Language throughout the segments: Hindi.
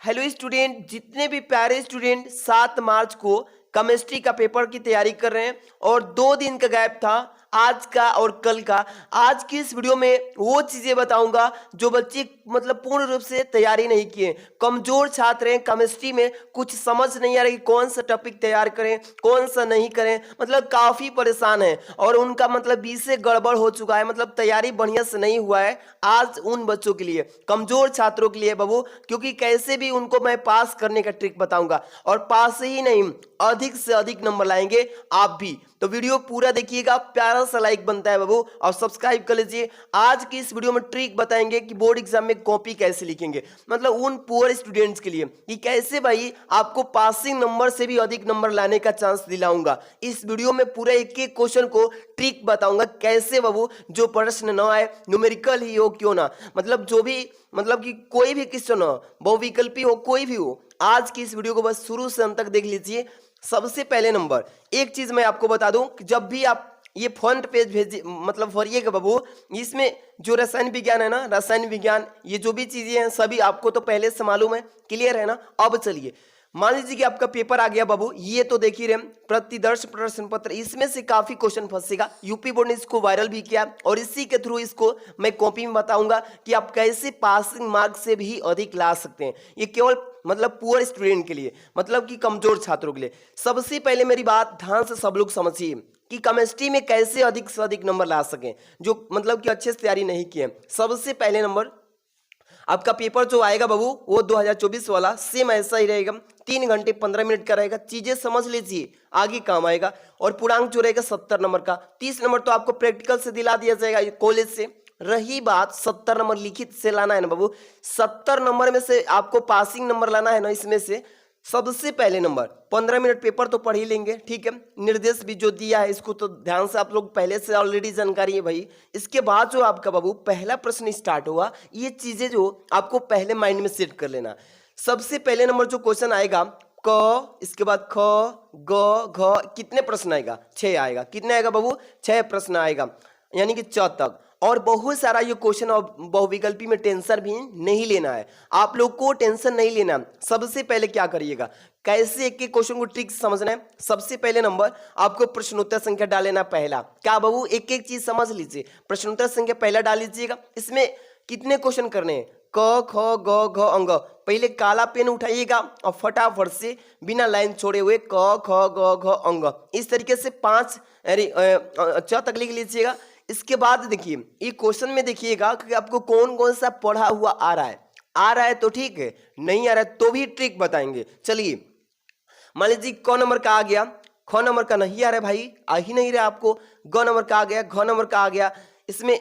हेलो स्टूडेंट, जितने भी प्यारे स्टूडेंट 7 मार्च को केमिस्ट्री का पेपर की तैयारी कर रहे हैं और 2 दिन का गैप था आज का और कल का। आज की इस वीडियो में वो चीजें बताऊंगा जो बच्चे मतलब पूर्ण रूप से तैयारी नहीं किए, कमजोर छात्र हैं, केमिस्ट्री में कुछ समझ नहीं आ रहा कि कौन सा टॉपिक तैयार करें कौन सा नहीं करें, मतलब काफी परेशान है और उनका मतलब विषय गड़बड़ हो चुका है, मतलब तैयारी बढ़िया से नहीं हुआ है। आज उन बच्चों के लिए, कमजोर छात्रों के लिए बाबू, क्योंकि कैसे भी उनको मैं पास करने का ट्रिक बताऊंगा और पास ही नहीं अधिक से अधिक नंबर लाएंगे आप भी। तो वीडियो पूरा देखिएगा, प्यारा सा लाइक बनता है बाबू और सब्सक्राइब कर लीजिए। आज की इस वीडियो में ट्रिक बताएंगे कि बोर्ड एग्जाम में कॉपी कैसे लिखेंगे, मतलब उन पुअर स्टूडेंट्स के लिए कि कैसे भाई आपको पासिंग नंबर से भी अधिक नंबर लाने का चांस दिलाऊंगा। इस वीडियो में पूरा एक एक क्वेश्चन को ट्रिक बताऊंगा कैसे बाबू, जो प्रश्न ना आए, न्यूमेरिकल ही हो क्यों ना, मतलब जो भी मतलब कि कोई भी क्वेश्चन हो, बहुविकल्पी हो, कोई भी हो, आज की इस वीडियो को बस शुरू से अंत तक देख लीजिए। सबसे पहले नंबर एक चीज मैं आपको बता दूं कि जब भी आप ये फ्रंट पेज भेजिए मतलब भरिएगा बाबू, इसमें जो रसायन विज्ञान है ना, रसायन विज्ञान ये जो भी चीजें हैं सभी आपको तो पहले से मालूम है, क्लियर है ना। अब चलिए मान लीजिए कि आपका पेपर आ गया बाबू, ये तो देख ही रहे प्रतिदर्श प्रश्न पत्र, इसमें से काफी क्वेश्चन फंसेगा। यूपी बोर्ड ने इसको वायरल भी किया और इसी के थ्रू इसको मैं कॉपी में बताऊंगा कि आप कैसे पासिंग मार्क्स से भी अधिक ला सकते हैं। ये केवल मतलब पुअर स्टूडेंट के लिए, मतलब कि कमजोर छात्रों के लिए। सबसे पहले मेरी बात ध्यान से सब लोग समझिए कि केमिस्ट्री में कैसे अधिक से अधिक नंबर ला सकें, जो मतलब कि अच्छे से तैयारी नहीं किए। सबसे पहले नंबर आपका पेपर जो आएगा बाबू वो 2024 वाला सेम ऐसा ही रहेगा, 3 घंटे 15 मिनट का रहेगा। चीजें समझ लीजिए, आगे काम आएगा। और पूर्णांक जो रहेगा 70 नंबर का, 30 नंबर तो आपको प्रैक्टिकल से दिला दिया जाएगा कॉलेज से। रही बात 70 नंबर लिखित से लाना है ना बाबू, 70 नंबर में से आपको पासिंग नंबर लाना है ना, इसमें से सबसे पहले नंबर 15 मिनट पेपर तो पढ़ ही लेंगे, ठीक है। निर्देश भी जो दिया है इसको तो ध्यान से आप लोग पहले से ऑलरेडी जानकारी है भाई। इसके बाद जो आपका बाबू पहला प्रश्न स्टार्ट होगा, ये चीजें जो आपको पहले माइंड में सेट कर लेना। सबसे पहले नंबर जो क्वेश्चन आएगा क, इसके बाद ख, ग, घ, कितने प्रश्न आएगा? 6 आएगा। कितने आएगा बाबू? 6 प्रश्न आएगा, यानी कि च तक। और बहुत सारा ये क्वेश्चन और बहुविकल्पी में टेंशन भी नहीं लेना है, आप लोग को टेंशन नहीं लेना। सबसे पहले क्या करिएगा, कैसे एक एक क्वेश्चन को ट्रिक समझना है। सबसे पहले नंबर आपको प्रश्नोत्तर संख्या डाल लेना पहला। क्या बाबू, एक एक चीज समझ लीजिए। प्रश्नोत्तर संख्या पहला डाल लीजिएगा। इसमें कितने क्वेश्चन करने हैं? क, ख, ग, घ, अंग। पहले काला पेन उठाइएगा और फटाफट से बिना लाइन छोड़े हुए क, ख, ग, घ, अंग, इस तरीके से 5 च तक लिख लीजिएगा। इसके बाद देखिए ये क्वेश्चन में देखिएगा कि आपको कौन कौन सा पढ़ा हुआ आ रहा है तो ठीक है, नहीं आ रहा है तो भी ट्रिक बताएंगे। चलिए मान लीजिए क नंबर का आ गया, ख नंबर का नहीं आ रहा है भाई, आ ही नहीं रहा आपको। ग नंबर का आ गया, घ नंबर का आ गया, इसमें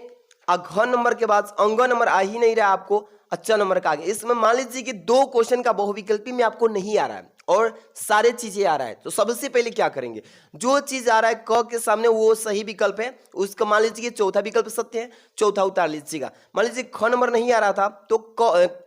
घ नंबर के बाद अंग नंबर आ ही नहीं रहा आपको, अच्छा नंबर का आ गया। इसमें मान लीजिए कि 2 क्वेश्चन का बहुविकल्पी में आपको नहीं आ रहा है और सारे चीजें आ रहा है, तो सबसे पहले क्या करेंगे, जो चीज आ रहा है क के सामने वो सही विकल्प है, उसका मान लीजिए कि चौथा विकल्प सत्य है, चौथा उतार लीजिएगा। मान लीजिए ख नंबर नहीं आ रहा था तो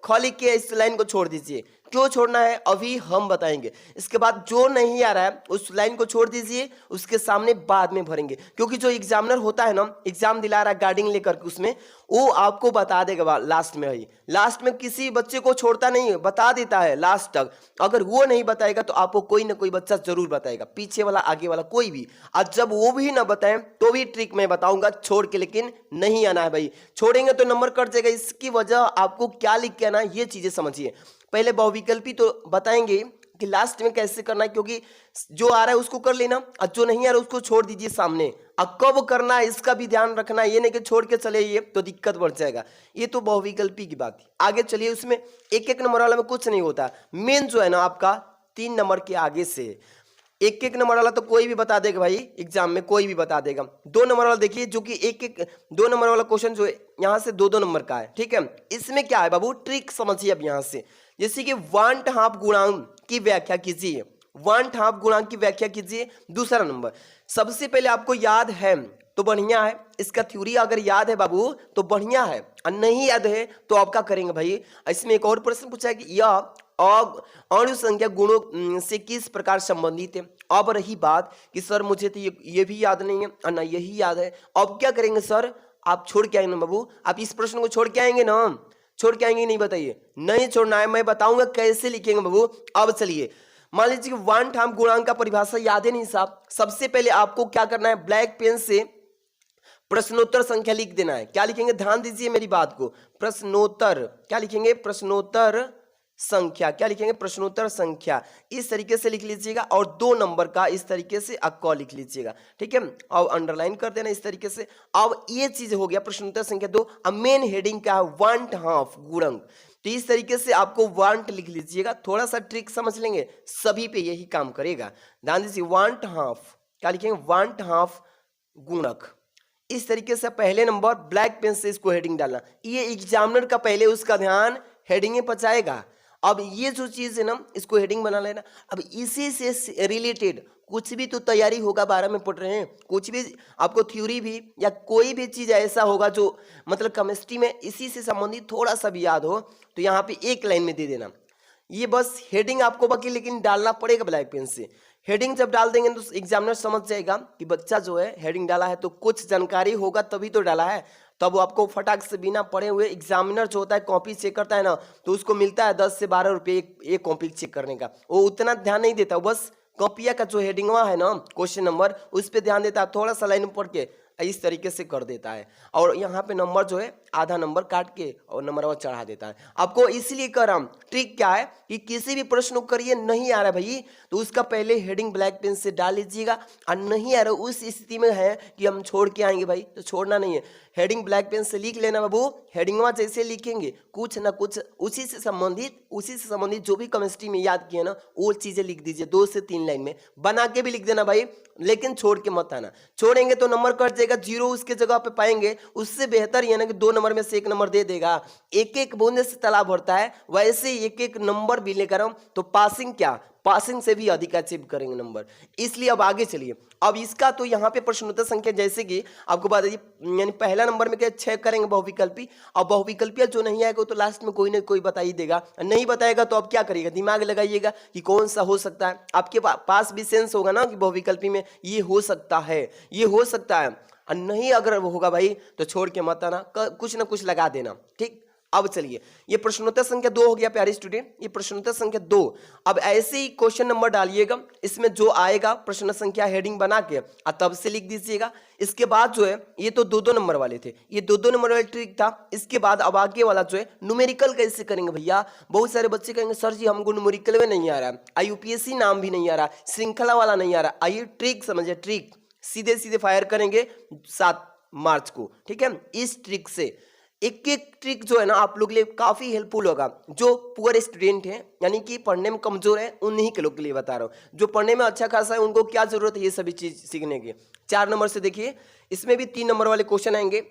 ख लिख के इस लाइन को छोड़ दीजिए। क्यों छोड़ना है अभी हम बताएंगे। इसके बाद जो नहीं आ रहा है उस लाइन को छोड़ दीजिए, उसके सामने बाद में भरेंगे, क्योंकि जो एग्जामिनर होता है ना, एग्जाम दिला रहा है गार्डिंग लेकर के, उसमें वो आपको बता देगा लास्ट में। भाई लास्ट में किसी बच्चे को छोड़ता नहीं है, बता देता है लास्ट तक। अगर वो नहीं बताएगा तो आपको कोई ना कोई बच्चा जरूर बताएगा, पीछे वाला आगे वाला कोई भी। आज जब वो भी ना बताएं तो भी ट्रिक मैं बताऊंगा, छोड़ के लेकिन नहीं आना है भाई। छोड़ेंगे तो नंबर कट जाएगा। इसकी वजह आपको क्या लिख के आना है ये चीजें समझिए। पहले बहुविकल्पी तो बताएंगे कि लास्ट में कैसे करना है, क्योंकि जो आ रहा है उसको कर लेना और जो नहीं आ रहा है उसको छोड़ दीजिए सामने। अब कब करना है इसका भी ध्यान रखना, ये नहीं कि छोड़ के चले ये तो दिक्कत बढ़ जाएगा। ये तो बहुविकल्पी की बात थी। आगे चलिए, उसमें एक एक नंबर वाला में कुछ नहीं होता, मेन जो है ना आपका 3 नंबर के आगे से एक एक नंबर वाला तो कोई भी बता देगा भाई, एग्जाम में कोई भी बता देगा। 2 नंबर वाला देखिए, जो कि एक 2 नंबर वाला क्वेश्चन जो है यहाँ से 2 नंबर का है, ठीक है। इसमें क्या है बाबू, ट्रिक समझिए अब यहाँ से। जैसे कि 1/2 गुणांक की व्याख्या कीजिए, 1/2 गुणांक की व्याख्या कीजिए। दूसरा नंबर, सबसे पहले आपको याद है तो बढ़िया है, इसका थ्योरी अगर याद है बाबू तो बढ़िया है, और नहीं याद है तो आपका करेंगे भाई। इसमें एक और प्रश्न पूछा है कि यह अणु संख्या गुणों से किस प्रकार संबंधित है। अब रही बात कि सर मुझे तो ये भी याद नहीं है और ना यही याद है, अब क्या करेंगे सर, आप छोड़ के आएंगे ना बाबू, आप इस प्रश्न को छोड़ के आएंगे ना छोड़ के आएंगे नहीं, बताइए। नहीं छोड़ना है, मैं बताऊंगा कैसे लिखेंगे बाबू। अब चलिए मान लीजिए कि वन टाइम गुणांक का परिभाषा याद है नहीं साहब। सबसे पहले आपको क्या करना है, ब्लैक पेन से प्रश्नोत्तर संख्या लिख देना है। क्या लिखेंगे, ध्यान दीजिए मेरी बात को। प्रश्नोत्तर, क्या लिखेंगे, प्रश्नोत्तर संख्या। क्या लिखेंगे, प्रश्नोत्तर संख्या। इस तरीके से लिख लीजिएगा और 2 नंबर का इस तरीके से अक्का लिख लीजिएगा, ठीक है। और अंडरलाइन कर देना इस तरीके से। अब ये चीज हो गया प्रश्नोत्तर संख्या 2। अब मेन हेडिंग क्या है, 1/2 गुणक। तो इस तरीके से आपको 1 लिख लीजिएगा। थोड़ा सा ट्रिक समझ लेंगे, सभी पे यही काम करेगा। ध्यान दीजिए 1/2, क्या लिखेंगे, 1/2 गुणक। इस तरीके से पहले नंबर ब्लैक पेन से इसको हेडिंग डालना। ये एग्जामिनर का पहले उसका ध्यान हेडिंग पर जाएगा। अब ये जो चीज है ना, इसको हेडिंग बना लेना। अब इसी से रिलेटेड कुछ भी तो तैयारी होगा, 12 में पढ़ रहे हैं, कुछ भी आपको थ्योरी भी या कोई भी चीज ऐसा होगा जो मतलब केमिस्ट्री में इसी से संबंधित थोड़ा सा भी याद हो, तो यहाँ पे एक लाइन में दे देना। ये बस हेडिंग आपको बाकी लेकिन डालना पड़ेगा ब्लैक पेन से। हेडिंग जब डाल देंगे तो एग्जामिनर समझ जाएगा कि बच्चा जो है हेडिंग डाला है तो कुछ जानकारी होगा तभी तो डाला है। तब वो आपको फटाक से बिना पढ़े हुए, एग्जामिनर जो होता है कॉपी चेक करता है ना, तो उसको मिलता है 10 से 12 रुपये एक कॉपी चेक करने का। वो उतना ध्यान नहीं देता, बस कॉपिया का जो हेडिंग है ना, क्वेश्चन नंबर, उस पर ध्यान देता है। थोड़ा सा लाइन पढ़ के इस तरीके से कर देता है और यहाँ पे नंबर जो है आधा नंबर काट के और नंबर और चढ़ा देता है। आपको इसलिए कर रहा हूं, ट्रिक क्या है कि किसी भी प्रश्न को करिए नहीं आ रहा भाई तो उसका पहले हेडिंग ब्लैक पेन से डाल लीजिएगा। और नहीं आ रहा उस स्थिति में है कि हम छोड़ के आएंगे भाई, तो छोड़ना नहीं है, हेडिंग ब्लैक पेन से लिख लेना बाबू। हेडिंग जैसे लिखेंगे कुछ ना कुछ उसी से संबंधित जो भी केमिस्ट्री में याद किए ना वो चीजें लिख दीजिए। 2 से 3 लाइन में बना के भी लिख देना भाई, लेकिन छोड़ के मत आना। छोड़ेंगे तो नंबर कट जाएगा, 0 उसके जगह पे पाएंगे। उससे बेहतर ये ना कि 2 नंबर में से 1 नंबर दे देगा। एक एक बूंद से तालाब भरता है, वैसे एक एक नंबर भी लेकर हम तो पासिंग से भी अधिक अचीव करेंगे नंबर। इसलिए अब आगे चलिए। अब इसका तो यहाँ पे प्रश्नोत्तर संख्या जैसे कि आपको बता दीजिए, यानी पहला नंबर में क्या 6 करेंगे बहुविकल्पी। अब बहुविकल्पी जो नहीं आएगा तो लास्ट में कोई ना कोई बता ही देगा, नहीं बताएगा तो अब क्या करिएगा, दिमाग लगाइएगा कि कौन सा हो सकता है। आपके पास भी सेंस होगा ना कि बहुविकल्पी में ये हो सकता है, ये हो सकता है। और नहीं अगर होगा भाई तो छोड़ के मत आना, कुछ ना कुछ लगा देना, ठीक। अब चलिए ये प्रश्नोत्तर संख्या 2 हो गया प्यारे स्टूडेंट, ये प्रश्नोत्तर संख्या 2। अब ऐसे ही क्वेश्चन नंबर डालिएगा, इसमें जो आएगा प्रश्न संख्या हेडिंग बना के तब से लिख दीजिएगा। इसके बाद जो है ये तो 2-2 नंबर वाले थे, ये 2-2 नंबर वाले ट्रिक था। इसके बाद अब आगे वाला जो है न्यूमेरिकल कैसे करेंगे भैया। बहुत सारे बच्चे कहेंगे सर जी हमको न्यूमेरिकल में नहीं आ रहा, IUPAC नाम भी नहीं आ रहा, श्रृंखला वाला नहीं आ रहा। आइए ट्रिक समझिए, ट्रिक सीधे फायर करेंगे 7 मार्च को, ठीक है। इस ट्रिक से एक एक ट्रिक जो है ना आप लोग के लिए काफी हेल्पफुल होगा। जो पुअर स्टूडेंट हैं यानी कि पढ़ने में कमजोर है उन्हीं के लोग के लिए बता रहा हूँ। जो पढ़ने में अच्छा खासा है उनको क्या जरूरत है ये सभी चीज सीखने की। 4 नंबर से देखिए, इसमें भी 3 नंबर वाले क्वेश्चन आएंगे।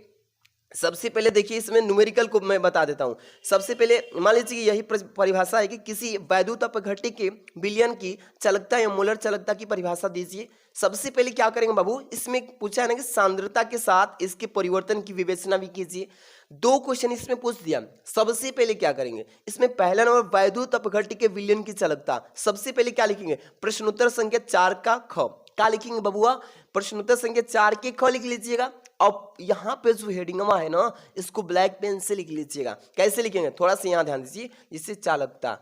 सबसे पहले देखिए इसमें न्यूमेरिकल को मैं बता देता हूं। सबसे पहले मान लीजिए यही परिभाषा है कि किसी वैद्युत अपघट्य के विलयन की चालकता या मोलर चालकता की परिभाषा दीजिए। सबसे पहले क्या करेंगे बाबू, इसमें पूछा है ना कि सांद्रता के साथ इसके परिवर्तन की विवेचना भी कीजिए। 2 क्वेश्चन इसमें पूछ दिया। सबसे पहले क्या करेंगे, इसमें पहला नंबर वैद्युत अपघट्य के विलयन की चालकता। सबसे पहले क्या लिखेंगे, प्रश्नोत्तर संख्या 4 का ख। क्या लिखेंगे बबुआ, प्रश्नोत्तर संख्या 4 के ख लिख लीजिएगा। अब यहाँ पे जो हेडिंगमा है ना इसको ब्लैक पेन से लिख लीजिएगा। कैसे लिखेंगे, थोड़ा सा यहाँ ध्यान दीजिए। जिससे चालकता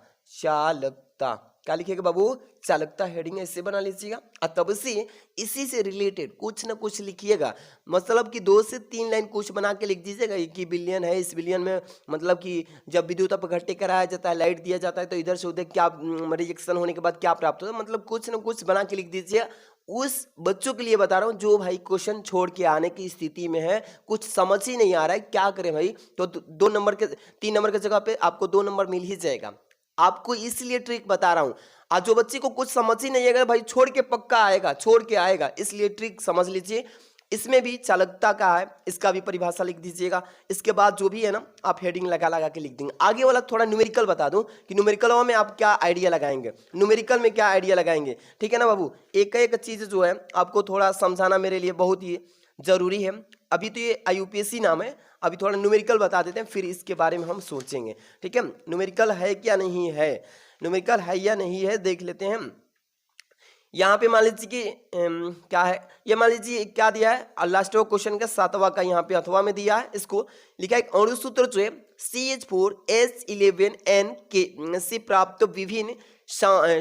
क्या लिखेगा बाबू, चालकता हेडिंग ऐसे बना लीजिएगा। और तब से इसी से रिलेटेड कुछ ना कुछ लिखिएगा। मतलब कि 2 से 3 लाइन कुछ बना के लिख दीजिएगा कि बिलियन है, इस बिलियन में मतलब कि जब विद्युत अपघट्य कराया जाता है, लाइट दिया जाता है तो इधर से उधर क्या रिएक्शन होने के बाद क्या प्राप्त होता है, मतलब कुछ ना कुछ बना के लिख दीजिए। उस बच्चों के लिए बता रहा हूँ जो भाई क्वेश्चन छोड़ के आने की स्थिति में है, कुछ समझ ही नहीं आ रहा है क्या करें भाई, तो 2 नंबर के 3 नंबर की जगह पे आपको 2 नंबर मिल ही जाएगा। आपको इसलिए ट्रिक बता रहा हूँ। आज जो बच्चे को कुछ समझ ही नहीं आएगा भाई छोड़ के पक्का आएगा, छोड़ के आएगा, इसलिए ट्रिक समझ लीजिए। इसमें भी चालकता का है, इसका भी परिभाषा लिख दीजिएगा। इसके बाद जो भी है ना आप हेडिंग लगा के लिख देंगे। आगे वाला थोड़ा न्यूमेरिकल बता दूं कि न्यूमेरिकल में आप क्या आइडिया लगाएंगे, न्यूमेरिकल में क्या आइडिया लगाएंगे, ठीक है ना बाबू। एक एक चीज जो है आपको थोड़ा समझाना मेरे लिए बहुत ही जरूरी है। अभी तो ये IUPAC नाम है, अभी थोड़ा न्यूमेरिकल बता देते हैं, फिर इसके बारे में हम सोचेंगे, ठीक है। न्यूमेरिकल है क्या नहीं है, न्यूमेरिकल है या नहीं है देख लेते हैं। यहाँ पे मान लीजिए कि क्या है, ये मान लीजिए क्या दिया है, लास्ट क्वेश्चन का 7वां का यहाँ पे अथवा में दिया है। इसको लिखा है अणु सूत्र जो है CH4H11N के से प्राप्त विभिन्न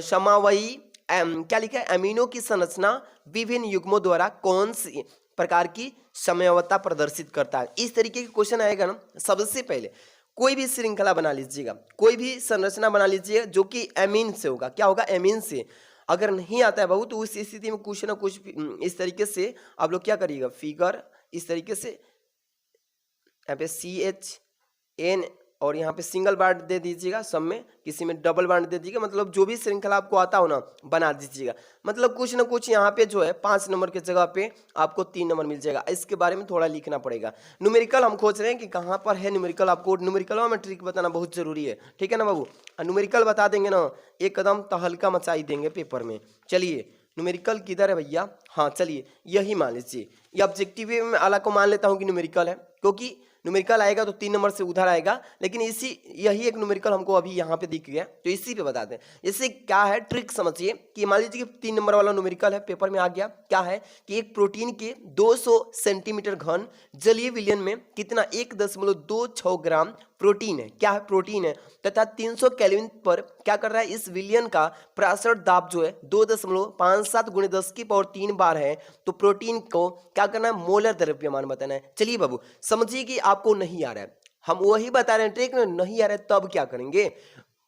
समावयी क्या लिखा है, अमीनो की संरचना विभिन्न युग्मों द्वारा कौन सी प्रकार की समयवता प्रदर्शित करता है। इस तरीके के क्वेश्चन आएगा ना। सबसे पहले कोई भी श्रृंखला बना लीजिएगा, कोई भी संरचना बना लीजिएगा जो कि एमीन से होगा। क्या होगा, एमीन से। अगर नहीं आता है बहुत तो उस स्थिति में कुछ ना कुछ इस तरीके से आप लोग क्या करिएगा, फिगर इस तरीके से यहाँ पे CHN और यहाँ पे सिंगल बांड दे दीजिएगा, सब में किसी में डबल बांड दे दीजिएगा। मतलब जो भी श्रृंखला आपको आता हो ना बना दीजिएगा। मतलब कुछ ना कुछ यहाँ पे जो है 5 नंबर के जगह पे आपको 3 नंबर मिल जाएगा। इसके बारे में थोड़ा लिखना पड़ेगा। न्यूमेरिकल हम खोज रहे हैं कि कहाँ पर है न्यूमेरिकल। आपको न्यूमेरिकल में ट्रिक बताना बहुत जरूरी है, ठीक है ना बाबू। न्यूमेरिकल बता देंगे ना एकदम तहलका मचाई देंगे पेपर में। चलिए न्यूमेरिकल किधर है भैया, हाँ चलिए यही मान लीजिए। ये ऑब्जेक्टिव में वाला को मान लेता हूँ कि न्यूमेरिकल है, क्योंकि न्यूमेरिकल आएगा तो 3 नंबर से उधर आएगा। लेकिन यही एक न्यूमेरिकल हमको अभी यहाँ पे दिख गया, तो इसी पे बता दें। इससे क्या है ट्रिक समझिए कि मान लीजिए कि 3 नंबर वाला न्यूमेरिकल है, पेपर में आ गया। क्या है कि एक प्रोटीन के 200 सेंटीमीटर घन जलीय विलयन में कितना 1.26 ग्राम प्रोटीन है। क्या है, प्रोटीन है, तथा 300 केल्विन पर क्या कर रहा है, इस विलयन का पराशर दाब जो है 2.57 × 10³ बार है। तो प्रोटीन को क्या करना है, मोलर द्रव्यमान बताना है। चलिए बाबू समझिए कि आपको नहीं आ रहा है, हम वही बता रहे हैं ट्रिक में, नहीं आ रहा है तब क्या करेंगे।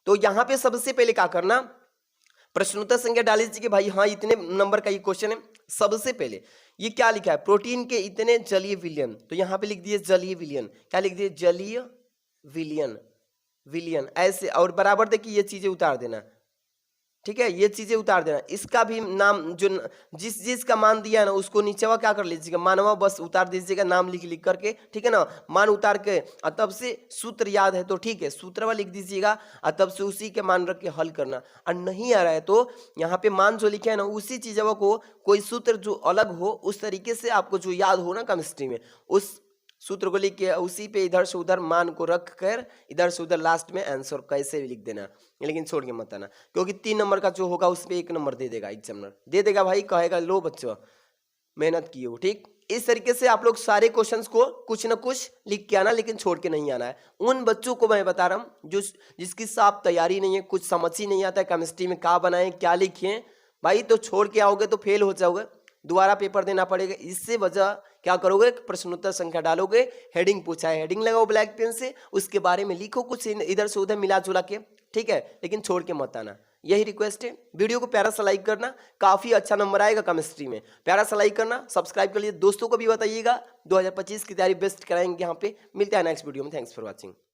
तो यहाँ पे सबसे पहले क्या करना, प्रश्नोत्तर संख्या डाल लीजिए कि भाई हाँ इतने नंबर का ये क्वेश्चन है। सबसे पहले ये क्या लिखा है, प्रोटीन के इतने जलीय विलयन, तो यहाँ पे लिख दिए जलीय विलयन। क्या लिख दिए, जलीय विलयन, विलयन ऐसे, और बराबर देखिए ये चीजें उतार देना, ठीक है, ये चीजें उतार देना। इसका भी नाम जो जिस का मान दिया है ना उसको नीचे क्या कर लीजिएगा, मानवा बस उतार दीजिएगा, नाम लिख करके, ठीक है ना, मान उतार के। और तब से सूत्र याद है तो ठीक है, सूत्रवा लिख दीजिएगा और तब से उसी के मान रख के हल करना। और नहीं आ रहा है तो यहाँ पे मान जो लिखे है ना उसी चीजों को कोई सूत्र जो अलग हो उस तरीके से आपको जो याद हो ना केमिस्ट्री में, उस सूत्र को लिख के उसी पे इधर से उधर मान को रख कर इधर से उधर लास्ट में आंसर कैसे भी लिख देना, लेकिन छोड़ के मत आना, क्योंकि 3 नंबर का जो होगा उसमें 1 नंबर दे देगा, एग्जामिनर दे देगा भाई, कहेगा लो बच्चों मेहनत किए हो। ठीक, इस तरीके से आप लोग सारे क्वेश्चंस को कुछ ना कुछ लिख के आना, लेकिन छोड़ के नहीं आना है। उन बच्चों को मैं बता रहा हूँ जो जिसकी साफ तैयारी नहीं है, कुछ समझ ही नहीं आता है केमिस्ट्री में क्या बनाए क्या लिखे भाई, तो छोड़ के आओगे तो फेल हो जाओगे, दोबारा पेपर देना पड़ेगा। इससे वजह क्या करोगे, प्रश्नोत्तर संख्या डालोगे, हेडिंग पूछा है, हेडिंग लगाओ ब्लैक पेन से, उसके बारे में लिखो कुछ इधर से उधर मिला जुला के, ठीक है, लेकिन छोड़ के मत आना। यही रिक्वेस्ट है। वीडियो को प्यारा सा लाइक करना, काफी अच्छा नंबर आएगा केमिस्ट्री में, प्यारा सा लाइक करना, सब्सक्राइब कर लीजिए, दोस्तों को भी बताइएगा। 2025 की तैयारी बेस्ट कराएंगे यहाँ पे। मिलते हैं नेक्स्ट वीडियो में, थैंक्स फॉर वॉचिंग।